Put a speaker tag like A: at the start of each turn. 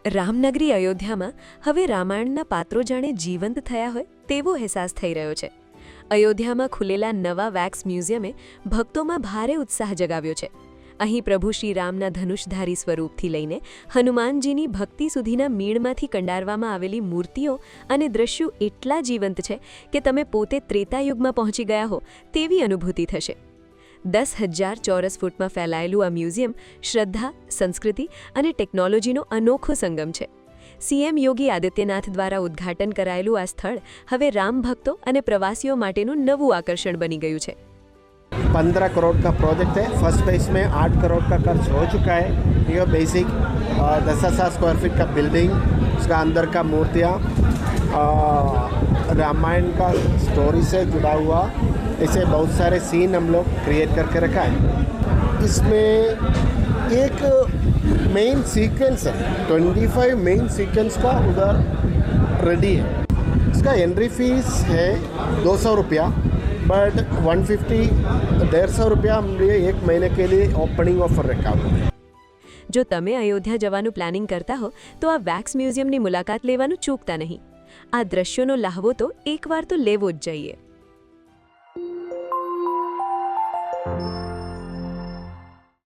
A: રામનગરી અયોધ્યામાં હવે રામાયણના પાત્રો જાણે જીવંત થયા હોય તેવો અહેસાસ થઈ રહ્યો છે. અયોધ્યામાં ખુલેલા નવા વેક્સ મ્યુઝિયમે ભક્તોમાં ભારે ઉત્સાહ જગાવ્યો છે. અહીં પ્રભુ શ્રી રામના ધનુષધારી સ્વરૂપથી લઈને હનુમાનજીની ભક્તિ સુધીના મીણમાંથી કંડારવામાં આવેલી મૂર્તિઓ અને દ્રશ્યો એટલા જીવંત છે કે તમે પોતે ત્રેતાયુગમાં પહોંચી ગયા હો તેવી અનુભૂતિ થશે. 10,000 ચોરસ ફૂટમાં ફેલાયેલું આ મ્યુઝિયમ શ્રદ્ધા, સંસ્કૃતિ અને ટેકનોલોજીનો અનોખો સંગમ છે. સીએમ યોગી આદિત્યનાથ દ્વારા ઉદ્ઘાટન કરાયેલું આ સ્થળ હવે રામ ભક્તો અને પ્રવાસીઓ માટેનું નવું આકર્ષણ બની ગયું છે.
B: 15 करोड़ का प्रोजेक्ट है. फर्स्ट फेज में 8 करोड़ का खर्च हो चुका है. ये बेसिक 10,000 स्क्वायर फीट का बिल्डिंग, उसका अंदर का मूर्तियाँ, रामायण का स्टोरी से जुड़ा हुआ ऐसे बहुत सारे सीन हम लोग क्रिएट करके रखा है. इसमें एक मेन सीक्वेंस है, 25 मेन सीक्वेंस का उधर रेडी है. इसका एंट्री फीस है 200 रुपया, बट 150-150 रुपया हमने एक महीने के लिए ओपनिंग ऑफर रखा हुआ है.
A: જો તમે અયોધ્યા જવાનું પ્લાનિંગ કરતા હો તો આ વેક્સ મ્યુઝિયમની મુલાકાત લેવાનું ચૂકતા નહીં. આ દ્રશ્યોનો લહાવો તો એકવાર તો લેવો જ જોઈએ.